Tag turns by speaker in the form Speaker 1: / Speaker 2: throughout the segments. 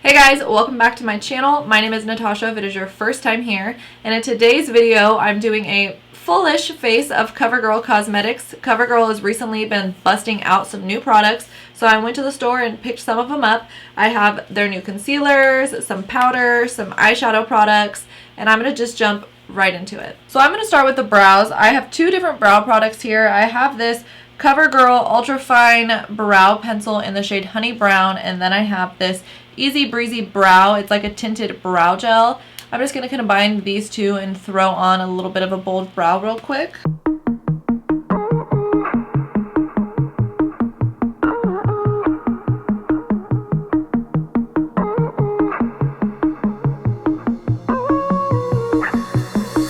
Speaker 1: Hey guys, welcome back to my channel. My name is Natasha if it is your first time here, and in today's video I'm doing a fullish face of CoverGirl Cosmetics. CoverGirl has recently been busting out some new products, so I went to the store and picked some of them up. I have their new concealers, some powder, some eyeshadow products, and I'm going to just jump right into it. So I'm going to start with the brows. I have two different brow products here. I have this CoverGirl Ultra Fine Brow Pencil in the shade Honey Brown, and then I have this Easy Breezy Brow. It's like a tinted brow gel. I'm just going to combine these two and throw on a little bit of a bold brow real quick.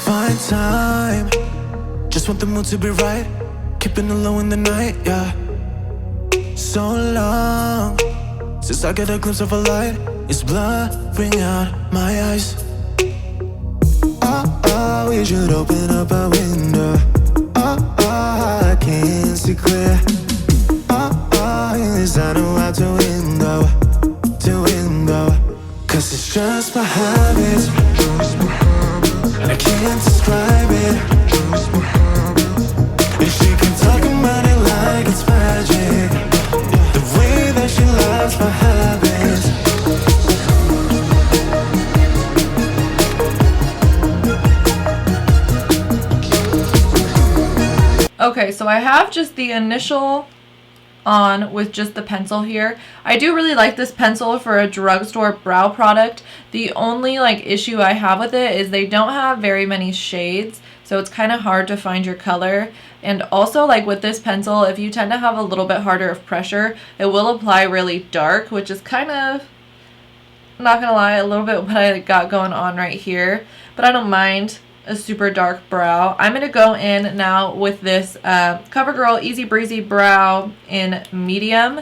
Speaker 2: Find time, just want the mood to be right, keeping it low in the night, yeah. So long since I get a glimpse of a light, it's blurring out my eyes. Oh, we should open up a window. Oh, I can't see clear. Oh, yes, I know how to window, cause it's just my habit, and I can't describe it. And she can talk about it like it's magic, the way that she loves my habits.
Speaker 1: Okay, so I have just the initial on with just the pencil here. I do really like this pencil for a drugstore brow product. The only issue I have with it is they don't have very many shades, so it's kind of hard to find your color. And also with this pencil, if you tend to have a little bit harder of pressure, it will apply really dark, which is kind of, not gonna lie, a little bit what I got going on right here, but I don't mind a super dark brow. I'm going to go in now with this CoverGirl Easy Breezy Brow in medium.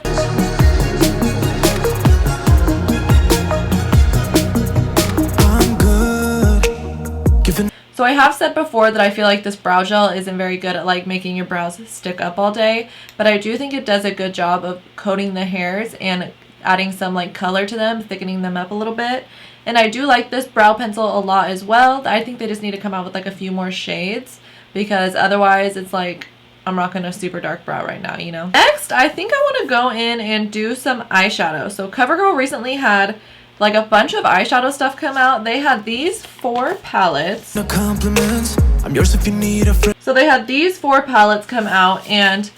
Speaker 1: So I have said before that I feel like this brow gel isn't very good at making your brows stick up all day, but I do think it does a good job of coating the hairs and adding some color to them, thickening them up a little bit. And I do like this brow pencil a lot as well. I think they just need to come out with a few more shades, because otherwise it's I'm rocking a super dark brow right now, you know. Next, I think I want to go in and do some eyeshadow. So CoverGirl recently had a bunch of eyeshadow stuff come out. They had these 4 palettes. No compliments. I'm yours if you need a friend. So they had these 4 palettes come out, and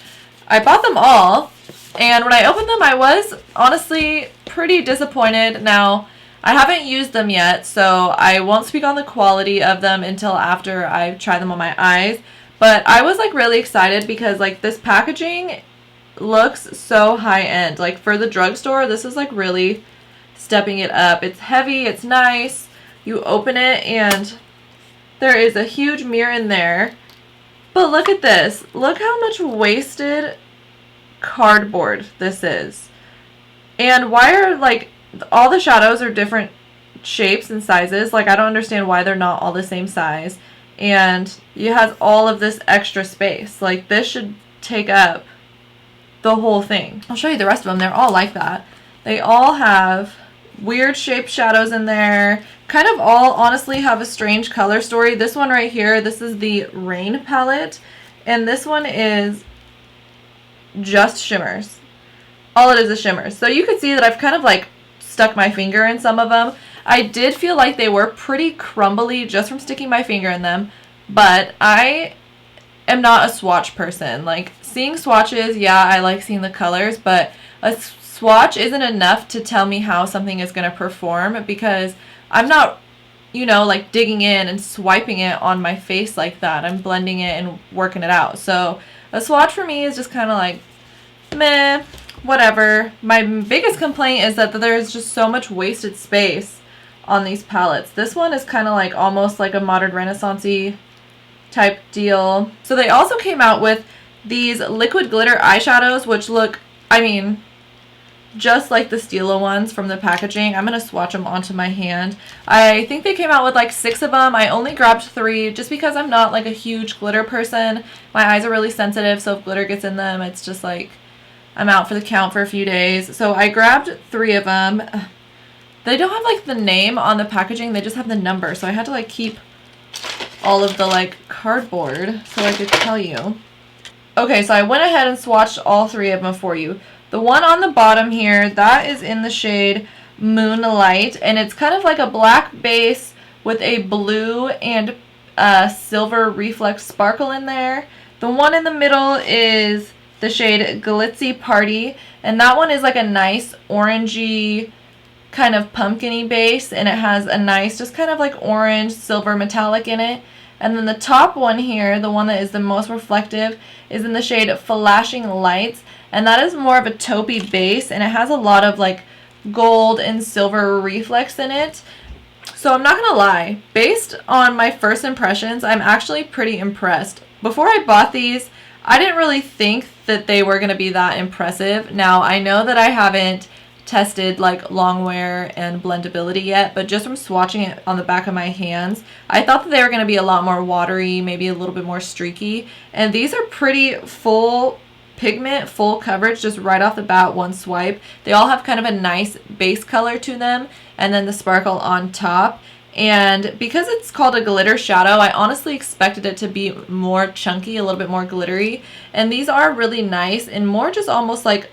Speaker 1: I bought them all. And when I opened them, I was honestly pretty disappointed. Now, I haven't used them yet, so I won't speak on the quality of them until after I try them on my eyes. But I was really excited because this packaging looks so high-end. For the drugstore, this is really stepping it up. It's heavy, it's nice. You open it and there is a huge mirror in there. But look at this. Look how much wasted cardboard this is. And why are all the shadows are different shapes and sizes. I don't understand why they're not all the same size. And it has all of this extra space. This should take up the whole thing. I'll show you the rest of them. They're all like that. They all have weird shaped shadows in there. Kind of all honestly have a strange color story. This one right here, this is the Rain palette. And this one is just shimmers. All it is shimmers. So you could see that I've kind of stuck my finger in some of them. I did feel like they were pretty crumbly just from sticking my finger in them, but I am not a swatch person. Seeing swatches, yeah, I like seeing the colors, but a swatch isn't enough to tell me how something is going to perform, because I'm not, digging in and swiping it on my face like that. I'm blending it and working it out. So a swatch for me is just kind of meh. Whatever. My biggest complaint is that there's just so much wasted space on these palettes. This one is kind of almost a modern renaissance-y type deal. So they also came out with these liquid glitter eyeshadows, which look, just like the Stila ones from the packaging. I'm going to swatch them onto my hand. I think they came out with 6 of them. I only grabbed 3 just because I'm not a huge glitter person. My eyes are really sensitive, so if glitter gets in them, it's just I'm out for the count for a few days. So I grabbed 3 of them. They don't have like the name on the packaging, they just have the number. So I had to like keep all of the like cardboard so I could tell you. Okay, so I went ahead and swatched all 3 of them for you. The one on the bottom here, that is in the shade Moonlight, and it's kind of like a black base with a blue and silver reflex sparkle in there. The one in the middle is the shade Glitzy Party, and that one is like a nice orangey kind of pumpkin-y base, and it has a nice just kind of like orange silver metallic in it. And then the top one here, the one that is the most reflective, is in the shade Flashing Lights, and that is more of a taupey base, and it has a lot of like gold and silver reflex in it. So I'm not gonna lie, based on my first impressions, I'm actually pretty impressed. Before I bought these, I didn't really think that they were gonna be that impressive. Now I know that I haven't tested like long wear and blendability yet, but just from swatching it on the back of my hands, I thought that they were going to be a lot more watery, maybe a little bit more streaky, and these are pretty full pigment, full coverage, just right off the bat, one swipe. They all have kind of a nice base color to them, and then the sparkle on top. And because it's called a glitter shadow, I honestly expected it to be more chunky, a little bit more glittery, and these are really nice and more just almost like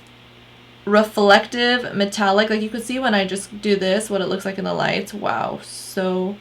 Speaker 1: reflective metallic. Like you can see when I just do this what it looks like in the lights. Wow, so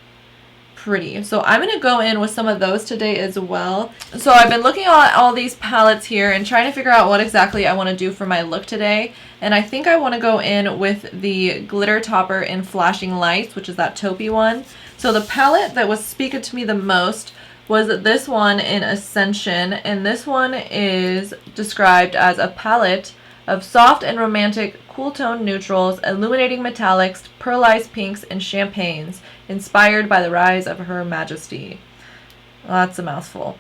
Speaker 1: pretty. So I'm gonna go in with some of those today as well. So I've been looking at all these palettes here and trying to figure out what exactly I want to do for my look today, and I think I want to go in with the glitter topper in Flashing Lights, which is that taupey one. So the palette that was speaking to me the most was this one in Ascension, and this one is described as a palette of soft and romantic cool tone neutrals, illuminating metallics, pearlized pinks, and champagnes, inspired by the rise of Her Majesty. Well, that's a mouthful.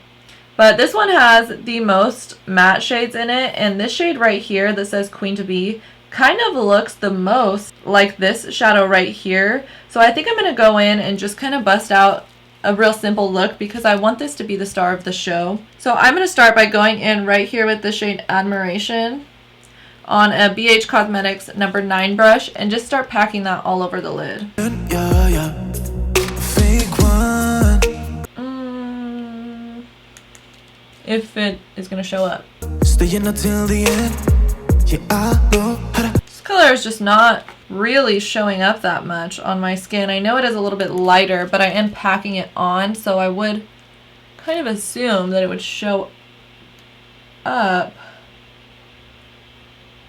Speaker 1: But this one has the most matte shades in it, and this shade right here that says Queen to Be kind of looks the most like this shadow right here. So I think I'm going to go in and just kind of bust out a real simple look because I want this to be the star of the show. So I'm going to start by going in right here with the shade Admiration on a BH Cosmetics number 9 brush and just start packing that all over the lid. If it is going to show up. This color is just not really showing up that much on my skin. I know it is a little bit lighter, but I am packing it on, so I would kind of assume that it would show up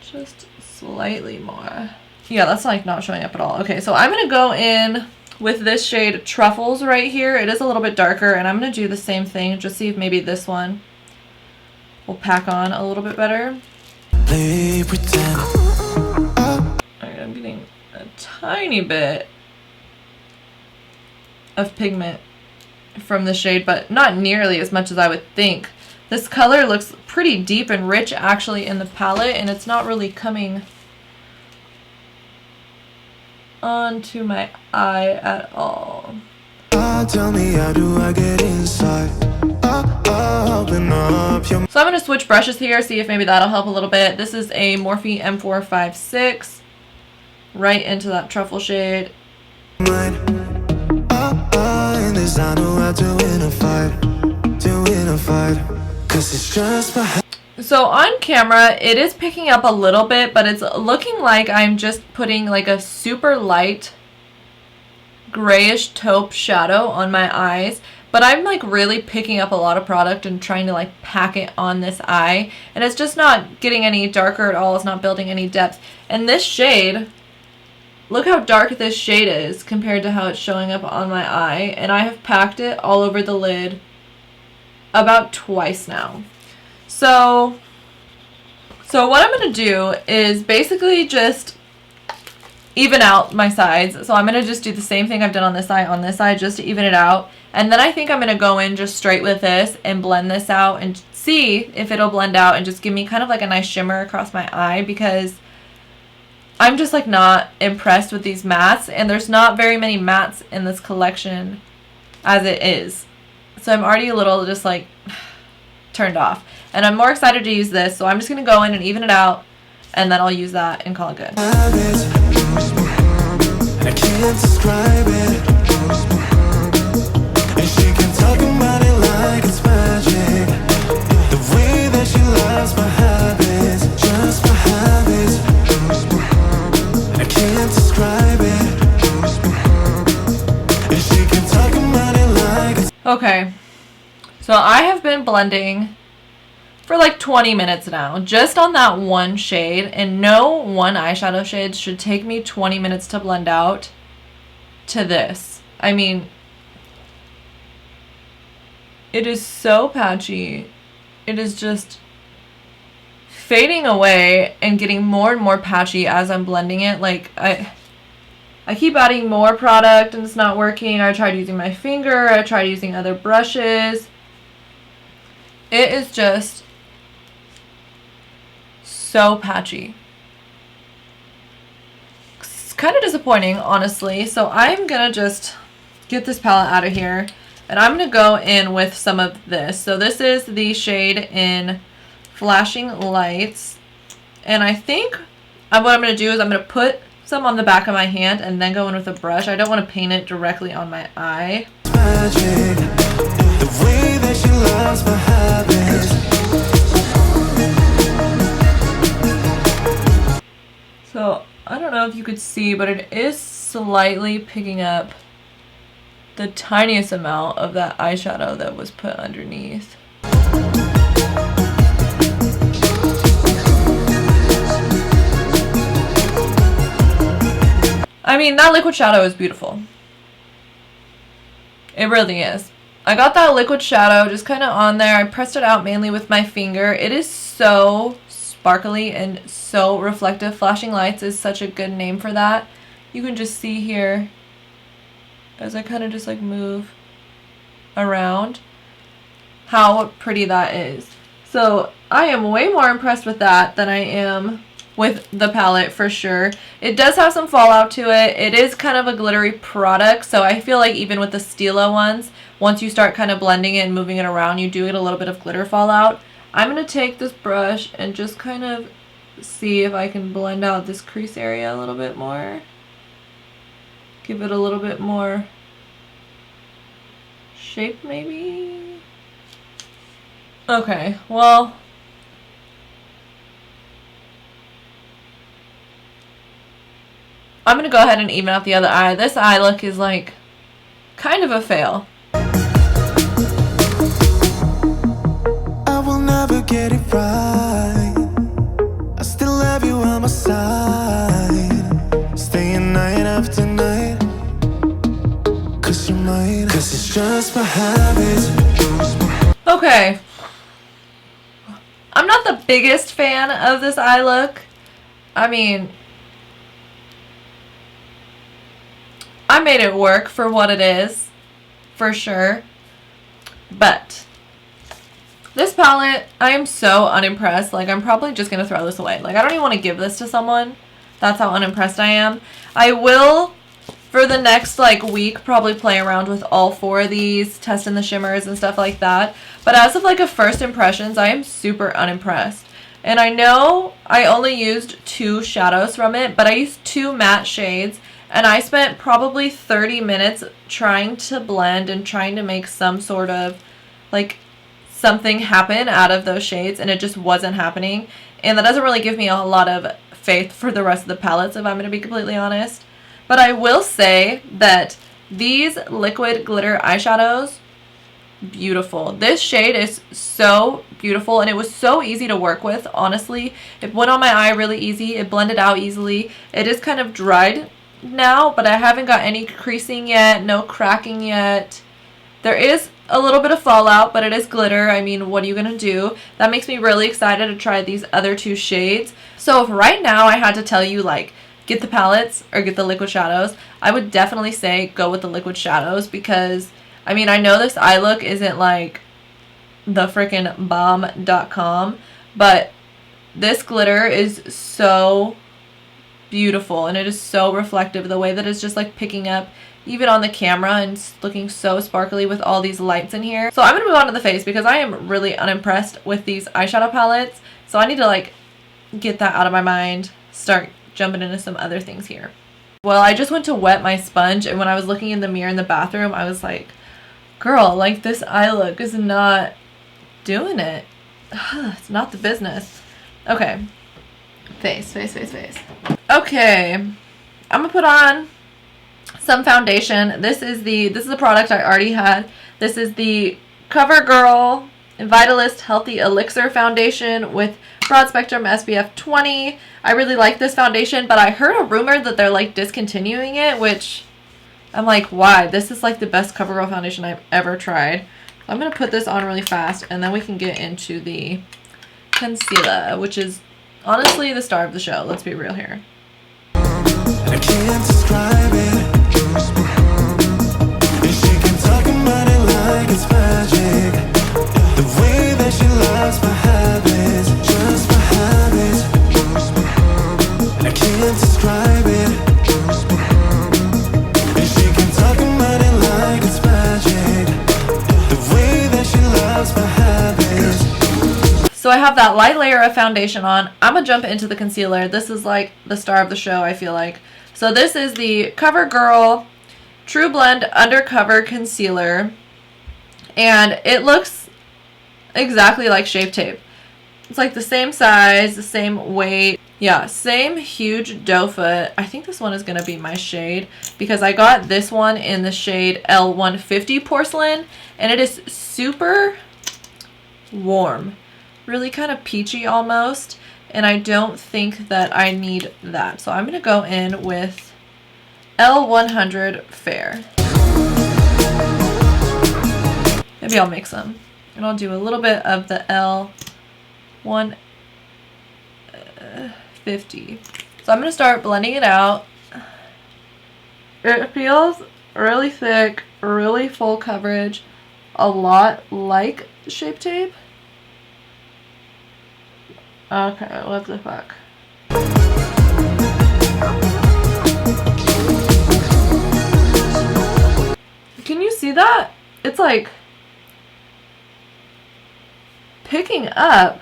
Speaker 1: just slightly more. Yeah, that's like not showing up at all. Okay, so I'm going to go in with this shade Truffles right here. It is a little bit darker, and I'm going to do the same thing. Just see if maybe this one will pack on a little bit better. Alright, I'm getting a tiny bit of pigment from the shade, but not nearly as much as I would think. This color looks pretty deep and rich actually in the palette, and it's not really coming onto my eye at all. Tell me, how do I get inside? Open up your... So I'm going to switch brushes here, see if maybe that'll help a little bit. This is a Morphe M456 right into that truffle shade. So on camera it is picking up a little bit, but it's looking like I'm just putting like a super light grayish taupe shadow on my eyes, but I'm like really picking up a lot of product and trying to like pack it on this eye, and it's just not getting any darker at all. It's not building any depth. And this shade, look how dark this shade is compared to how it's showing up on my eye, and I have packed it all over the lid about twice now. So what I'm going to do is basically just even out my sides. So I'm going to just do the same thing I've done on this side just to even it out. And then I think I'm going to go in just straight with this and blend this out and see if it'll blend out and just give me kind of like a nice shimmer across my eye, because I'm just like not impressed with these mattes, and there's not very many mattes in this collection as it is. So I'm already a little just like turned off, and I'm more excited to use this, so I'm just going to go in and even it out, and then I'll use that and call it good.
Speaker 2: can't describe it. And she can talk about it like it's magic. The way that she loves my habits, just my habits. I can't describe it. And she can talk about it like it's...
Speaker 1: Okay, so I have been blending for like 20 minutes now, just on that one shade, and no one eyeshadow shade should take me 20 minutes to blend out to this. I mean, it is so patchy. It is just fading away and getting more and more patchy as I'm blending it. Like, I keep adding more product and it's not working. I tried using my finger, I tried using other brushes. It is just so patchy. It's kind of disappointing, honestly. So I'm gonna just get this palette out of here and I'm gonna go in with some of this. So this is the shade in Flashing Lights, and I think what I'm gonna do is I'm gonna put some on the back of my hand and then go in with a brush. I don't want to paint it directly on my eye.
Speaker 2: Magic, the way that she loves my habits.
Speaker 1: So, I don't know if you could see, but it is slightly picking up the tiniest amount of that eyeshadow that was put underneath. I mean, that liquid shadow is beautiful. It really is. I got that liquid shadow just kind of on there. I pressed it out mainly with my finger. It is so sparkly and so reflective. Flashing Lights is such a good name for that. You can just see here as I kind of just like move around how pretty that is. So I am way more impressed with that than I am with the palette for sure. It does have some fallout to it. It is kind of a glittery product, so I feel like even with the Stilo ones, once you start kind of blending it and moving it around, you do get a little bit of glitter fallout. I'm going to take this brush and just kind of see if I can blend out this crease area a little bit more. Give it a little bit more shape maybe. Okay, well, I'm going to go ahead and even out the other eye. This eye look is like kind of a fail.
Speaker 2: I will never get it right. I still have you on my side. Staying night after night. Cause you're mine. Cause it's just my habits.
Speaker 1: Okay. I'm not the biggest fan of this eye look. I mean, I made it work for what it is, for sure. But this palette, I am so unimpressed. Like, I'm probably just going to throw this away. Like, I don't even want to give this to someone. That's how unimpressed I am. I will, for the next, like, week, probably play around with all four of these, testing the shimmers and stuff like that. But as of, like, a first impressions, I am super unimpressed. And I know I only used 2 shadows from it, but I used 2 matte shades. And I spent probably 30 minutes trying to blend and trying to make some sort of, like, something happen out of those shades, and it just wasn't happening. And that doesn't really give me a lot of faith for the rest of the palettes, if I'm going to be completely honest. But I will say that these liquid glitter eyeshadows, beautiful. This shade is so beautiful, and it was so easy to work with, honestly. It went on my eye really easy. It blended out easily. It is kind of dried now, but I haven't got any creasing yet, no cracking yet. There is a little bit of fallout, but it is glitter. I mean, what are you gonna do? That makes me really excited to try these other 2 shades. So if right now I had to tell you, like, get the palettes or get the liquid shadows, I would definitely say go with the liquid shadows, because I mean, I know this eye look isn't like the freaking bomb.com, but this glitter is so beautiful, and it is so reflective. The way that it's just like picking up even on the camera and looking so sparkly with all these lights in here. So I'm going to move on to the face, because I am really unimpressed with these eyeshadow palettes. So I need to, like, get that out of my mind, start jumping into some other things here. Well, I just went to wet my sponge, and when I was looking in the mirror in the bathroom, I was like, girl, like this eye look is not doing it. It's not the business. Okay. Face. Okay. I'm gonna put on some foundation. This is the product I already had. This is the CoverGirl Vitalist Healthy Elixir Foundation with broad spectrum SPF 20. I really like this foundation, but I heard a rumor that they're like discontinuing it, which I'm like, why? This is like the best CoverGirl foundation I've ever tried. I'm gonna put this on really fast, and then we can get into the concealer, which is honestly the star of the show. Let's be real here.
Speaker 2: I can't describe it. And she can talk about it like it's magic. The way that she loves my habits, just my habits. And I can't describe it. And she can talk about it like it's magic. The way that she loves my habits.
Speaker 1: So I have that light layer of foundation on. I'm gonna jump into the concealer. This is like the star of the show, I feel like. So this is the CoverGirl True Blend Undercover Concealer, and it looks exactly like Shape Tape. It's like the same size, the same weight. Yeah, same huge doe foot. I think this one is going to be my shade because I got this one in the shade L150 Porcelain, and it is super warm. Really kind of peachy almost. And I don't think that I need that. So I'm going to go in with L100 Fair. Maybe I'll mix them. And I'll do a little bit of the L150. So I'm going to start blending it out. It feels really thick, really full coverage, a lot like Shape Tape. Okay, what the fuck? Can you see that? It's like picking up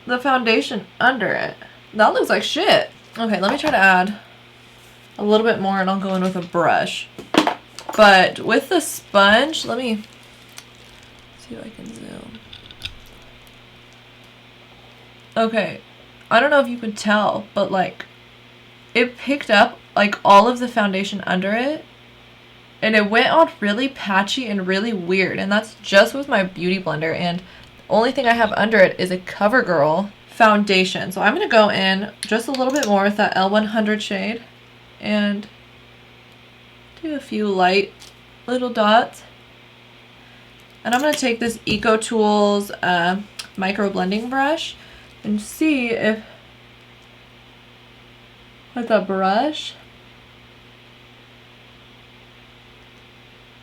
Speaker 1: the foundation under it. That looks like shit. Okay, let me try to add a little bit more and I'll go in with a brush. But with the sponge, let me see if I can zoom. Okay, I don't know if you could tell, but like it picked up like all of the foundation under it, and it went on really patchy and really weird, and that's just with my beauty blender, and the only thing I have under it is a CoverGirl foundation. So I'm gonna go in just a little bit more with that L100 shade and do a few light little dots. And I'm going to take this Eco Tools micro blending brush and see if with a brush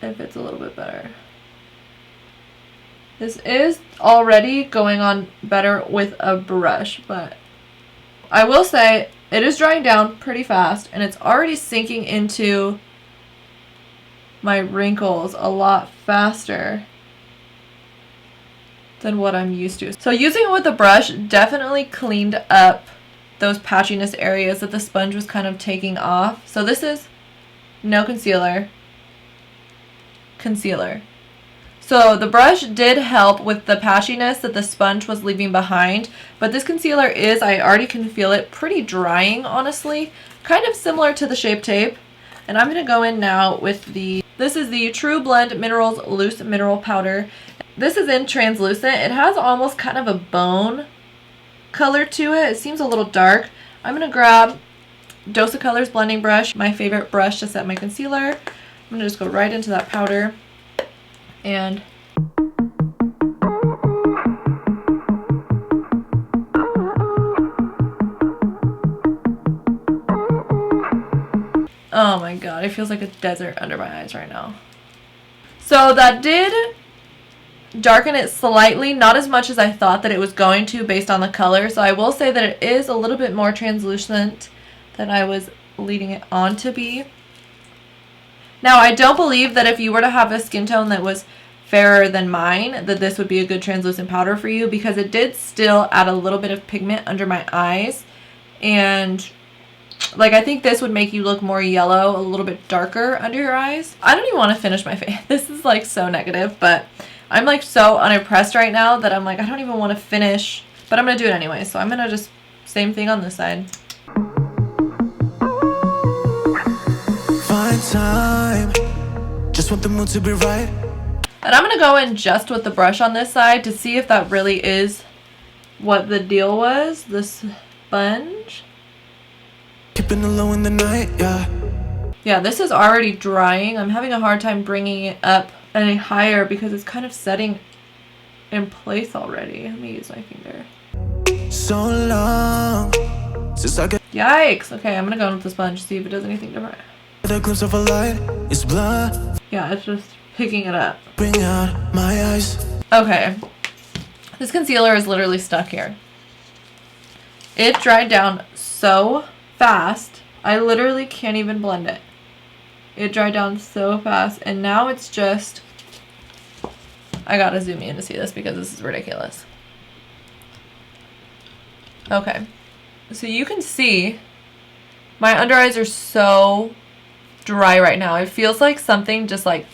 Speaker 1: if it's a little bit better. This is already going on better with a brush, but I will say it is drying down pretty fast and it's already sinking into my wrinkles a lot faster than what I'm used to. So using it with a brush definitely cleaned up those patchiness areas that the sponge was kind of taking off. So this is no concealer. So the brush did help with the patchiness that the sponge was leaving behind, but this concealer is, I already can feel it, pretty drying honestly. Kind of similar to the Shape Tape. And I'm going to go in now with this is the True Blend Minerals Loose Mineral Powder. This is in translucent. It has almost kind of a bone color to it. It seems a little dark. I'm going to grab Dose of Colors blending brush, my favorite brush to set my concealer. I'm going to just go right into that powder and oh my god, it feels like a desert under my eyes right now. So that did darken it slightly, not as much as I thought that it was going to based on the color. So I will say that it is a little bit more translucent than I was leading it on to be. Now I don't believe that if you were to have a skin tone that was fairer than mine, that this would be a good translucent powder for you, because it did still add a little bit of pigment under my eyes, And like, I think this would make you look more yellow, a little bit darker under your eyes. I don't even want to finish my face. This is like so negative, but I'm like so unimpressed right now that I'm like, I don't even want to finish, but I'm going to do it anyway. So I'm going to just, same thing on this side.
Speaker 2: Find time, just want the mood to be right.
Speaker 1: And I'm going to go in just with the brush on this side to see if that really is what the deal was, the sponge.
Speaker 2: Keeping it low in the night, yeah.
Speaker 1: Yeah, this is already drying. I'm having a hard time bringing it up any higher because it's kind of setting in place already. Let me use my finger.
Speaker 2: So long since I get
Speaker 1: Yikes. Okay, I'm going to go in with the sponge, see if it does anything different.
Speaker 2: the glimpse of a light. It's blood.
Speaker 1: Yeah, it's just picking it up.
Speaker 2: Bring out my eyes.
Speaker 1: Okay. This concealer is literally stuck here. It dried down so fast. I literally can't even blend it. It dried down so fast. And now it's just... I gotta zoom in to see this because this is ridiculous. Okay. So you can see my under eyes are so dry right now. It feels like something just like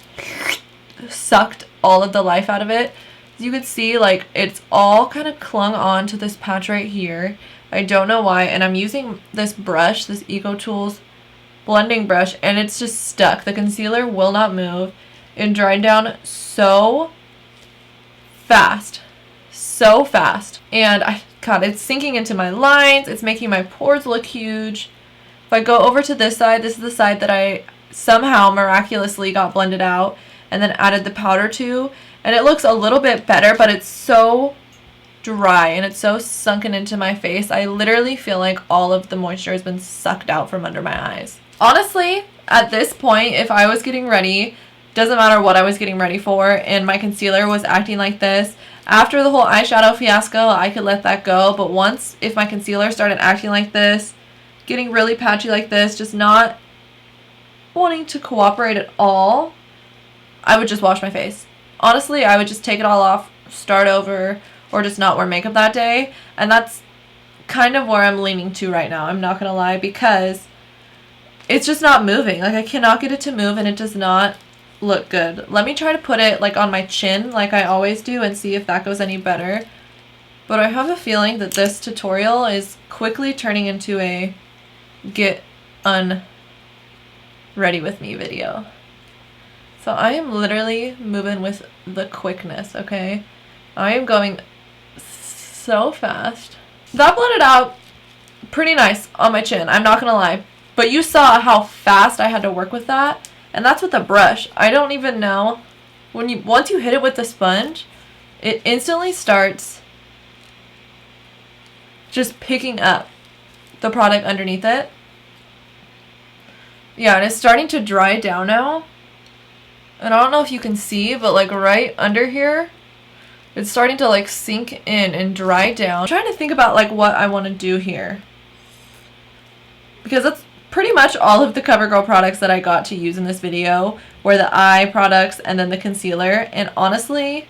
Speaker 1: sucked all of the life out of it. You can see like it's all kind of clung on to this patch right here. I don't know why, and I'm using this brush, this Eco Tools blending brush, and it's just stuck. The concealer will not move. It dried down so fast, and God, it's sinking into my lines. It's making my pores look huge. If I go over to this side, this is the side that I somehow miraculously got blended out and then added the powder to, and it looks a little bit better, but it's so dry and it's so sunken into my face. I literally feel like all of the moisture has been sucked out from under my eyes. Honestly, at this point, if I was getting ready, doesn't matter what I was getting ready for, and my concealer was acting like this, after the whole eyeshadow fiasco, I could let that go, but once, if my concealer started acting like this, getting really patchy like this, just not wanting to cooperate at all, I would just wash my face. Honestly, I would just take it all off, start over, or just not wear makeup that day. And that's kind of where I'm leaning to right now, I'm not gonna lie, because it's just not moving. Like, I cannot get it to move and it does not look good. Let me try to put it like on my chin like I always do and see if that goes any better. But I have a feeling that this tutorial is quickly turning into a get unready with me video. So I am literally moving with the quickness, okay? I am going so fast. That blended out pretty nice on my chin, I'm not gonna lie. But you saw how fast I had to work with that. And that's with the brush. I don't even know. Once you hit it with the sponge, it instantly starts just picking up the product underneath it. Yeah, and it's starting to dry down now. And I don't know if you can see, but like right under here, it's starting to like sink in and dry down. I'm trying to think about like what I want to do here, because that's pretty much all of the CoverGirl products that I got to use in this video were the eye products and then the concealer. And honestly,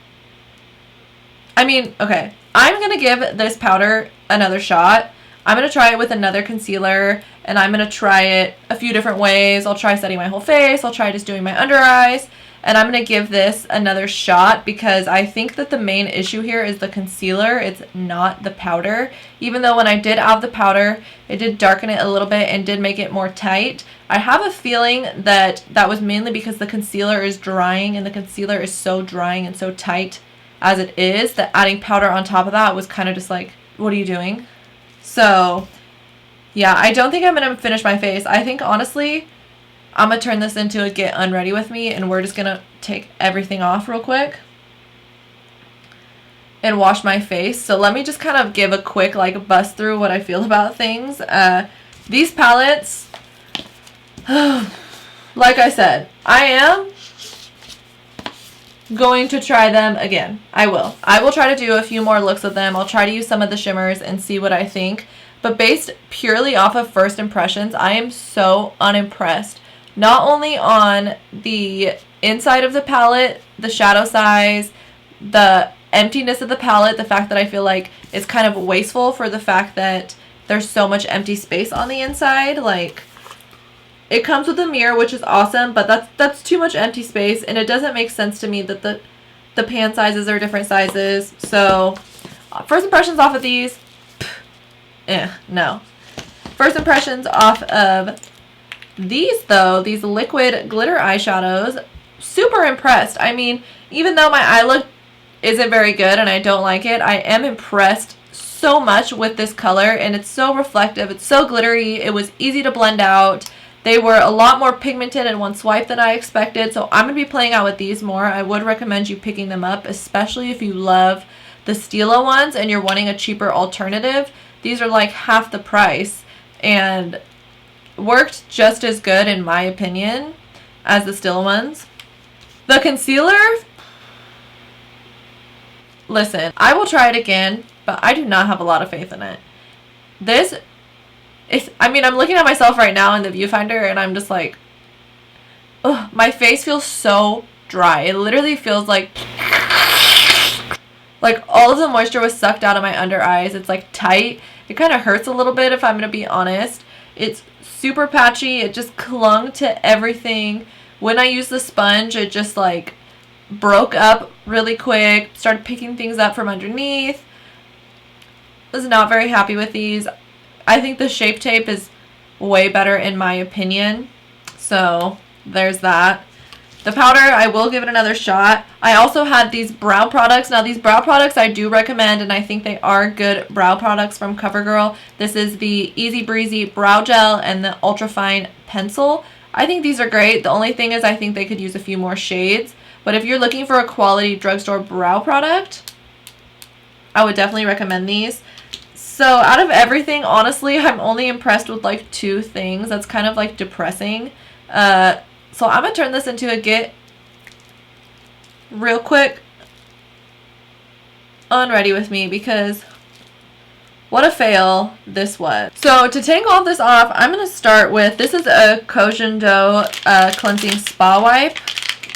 Speaker 1: I mean, okay, I'm going to give this powder another shot. I'm going to try it with another concealer, and I'm going to try it a few different ways. I'll try setting my whole face. I'll try just doing my under eyes. And I'm going to give this another shot because I think that the main issue here is the concealer. It's not the powder. Even though when I did add the powder, it did darken it a little bit and did make it more tight. I have a feeling that that was mainly because the concealer is drying, and the concealer is so drying and so tight as it is that adding powder on top of that was kind of just like, what are you doing? So yeah, I don't think I'm going to finish my face. I think honestly, I'm going to turn this into a get unready with me, and we're just going to take everything off real quick and wash my face. So let me just kind of give a quick like bust through what I feel about things. These palettes, like I said, I am going to try them again. I will try to do a few more looks with them. I'll try to use some of the shimmers and see what I think. But based purely off of first impressions, I am so unimpressed. Not only on the inside of the palette, the shadow size, the emptiness of the palette, the fact that I feel like it's kind of wasteful for the fact that there's so much empty space on the inside. Like, it comes with a mirror, which is awesome, but that's too much empty space, and it doesn't make sense to me that the pan sizes are different sizes. So, first impressions off of these, no. First impressions off of these, though, these liquid glitter eyeshadows, super impressed. I mean, even though my eye look isn't very good and I don't like it, I am impressed so much with this color, and it's so reflective, it's so glittery, it was easy to blend out. They were a lot more pigmented in one swipe than I expected, so I'm going to be playing out with these more. I would recommend you picking them up, especially if you love the Stila ones and you're wanting a cheaper alternative. These are like half the price and worked just as good, in my opinion, as the Stila ones. The concealer, listen, I will try it again, but I do not have a lot of faith in it. This is, I mean, I'm looking at myself right now in the viewfinder and I'm just like, ugh, my face feels so dry. It literally feels like all of the moisture was sucked out of my under eyes. It's like tight. It kind of hurts a little bit, if I'm going to be honest. It's super patchy. It just clung to everything. When I used the sponge, it just like broke up really quick, started picking things up from underneath. Was not very happy with these. I think the Shape Tape is way better in my opinion. So there's that. The powder, I will give it another shot. I also had these brow products. Now these brow products I do recommend, and I think they are good brow products from CoverGirl. This is the Easy Breezy Brow Gel and the Ultra Fine Pencil. I think these are great. The only thing is I think they could use a few more shades. But if you're looking for a quality drugstore brow product, I would definitely recommend these. So out of everything, honestly, I'm only impressed with like 2 things. That's kind of like depressing. So I'm going to turn this into a get real quick unready with me, because what a fail this was. So to take all this off, I'm going to start with, this is a COVERGIRL Cleansing Spa Wipe.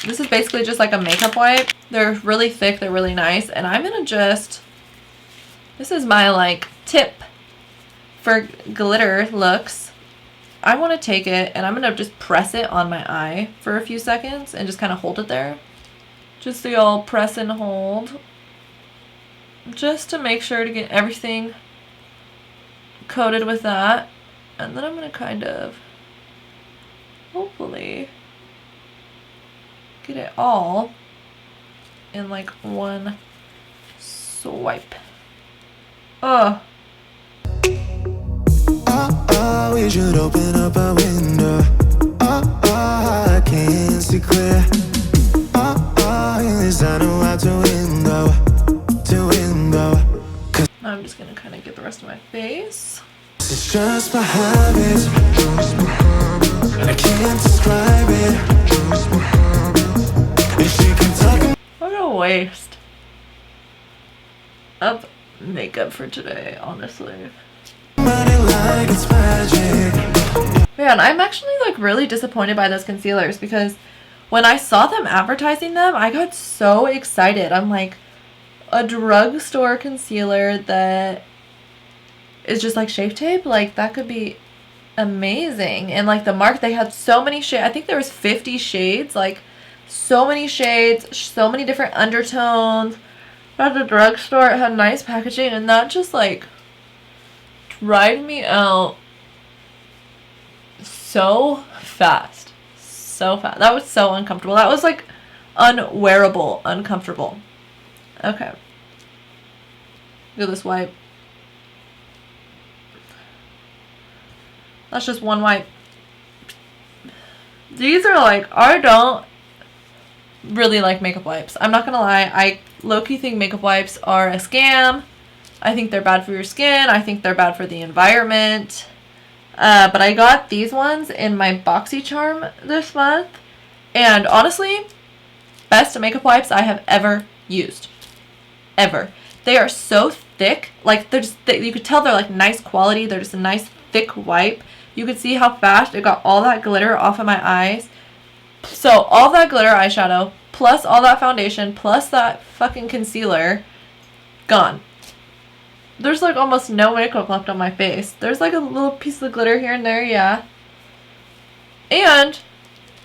Speaker 1: This is basically just like a makeup wipe. They're really thick, they're really nice, and I'm going to just, this is my like tip for glitter looks. I want to take it and I'm going to just press it on my eye for a few seconds and just kind of hold it there. Just so y'all press and hold. Just to make sure to get everything coated with that. And then I'm going to kind of, hopefully, get it all in like one swipe. Oh.
Speaker 2: We should open up a window. I can't see clear. Yes, I know how to window.
Speaker 1: I'm just gonna kind of get the rest of my face.
Speaker 2: It's just my habits. I can't describe it. If she can talk.
Speaker 1: What a waste of makeup for today, honestly.
Speaker 2: Like it's magic.
Speaker 1: Man, I'm actually like really disappointed by those concealers, because when I saw them advertising them, I got so excited. I'm like, a drugstore concealer that is just like Shape Tape, like that could be amazing. And like the mark, they had so many shades. I think there was 50 shades, like so many shades, so many different undertones. At the drugstore, it had nice packaging, and that just like dried me out so fast. So fast. That was so uncomfortable. That was like unwearable, uncomfortable. Okay. Look at this wipe. That's just one wipe. These are like, I don't really like makeup wipes. I'm not gonna lie. I low-key think makeup wipes are a scam. I think they're bad for your skin. I think they're bad for the environment. But I got these ones in my BoxyCharm this month. And honestly, best makeup wipes I have ever used. Ever. They are so thick. Like, they're just, you could tell they're like nice quality. They're just a nice thick wipe. You could see how fast it got all that glitter off of my eyes. So all that glitter eyeshadow, plus all that foundation, plus that fucking concealer, gone. There's like almost no makeup left on my face. There's like a little piece of glitter here and there, yeah. And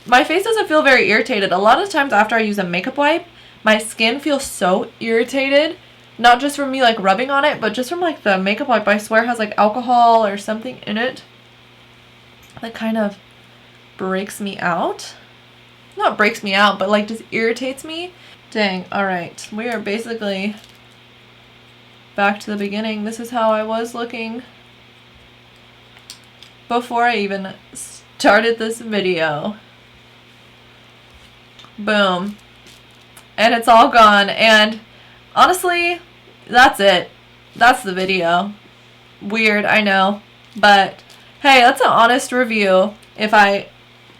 Speaker 1: my face doesn't feel very irritated. A lot of times after I use a makeup wipe, my skin feels so irritated. Not just from me like rubbing on it, but just from like the makeup wipe I swear has like alcohol or something in it that kind of breaks me out. Not breaks me out, but like just irritates me. Dang, alright. We are basically back to the beginning. This is how I was looking before I even started this video. Boom. And it's all gone. And honestly, that's it. That's the video. Weird, I know. But hey, that's an honest review, if I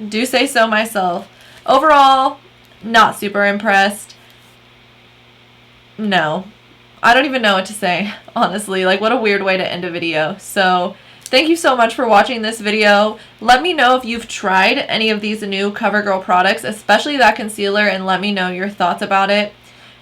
Speaker 1: do say so myself. Overall, not super impressed. No. I don't even know what to say, honestly. Like, what a weird way to end a video. So, thank you so much for watching this video. Let me know if you've tried any of these new CoverGirl products, especially that concealer, and let me know your thoughts about it.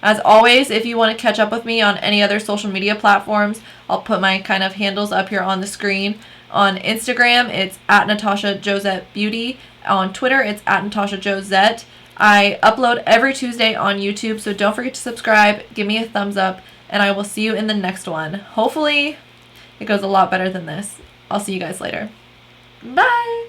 Speaker 1: As always, if you want to catch up with me on any other social media platforms, I'll put my kind of handles up here on the screen. On Instagram, it's at Natasha Josette Beauty. On Twitter, it's at Natasha Josette. I upload every Tuesday on YouTube, so don't forget to subscribe, give me a thumbs up, and I will see you in the next one. Hopefully, it goes a lot better than this. I'll see you guys later. Bye!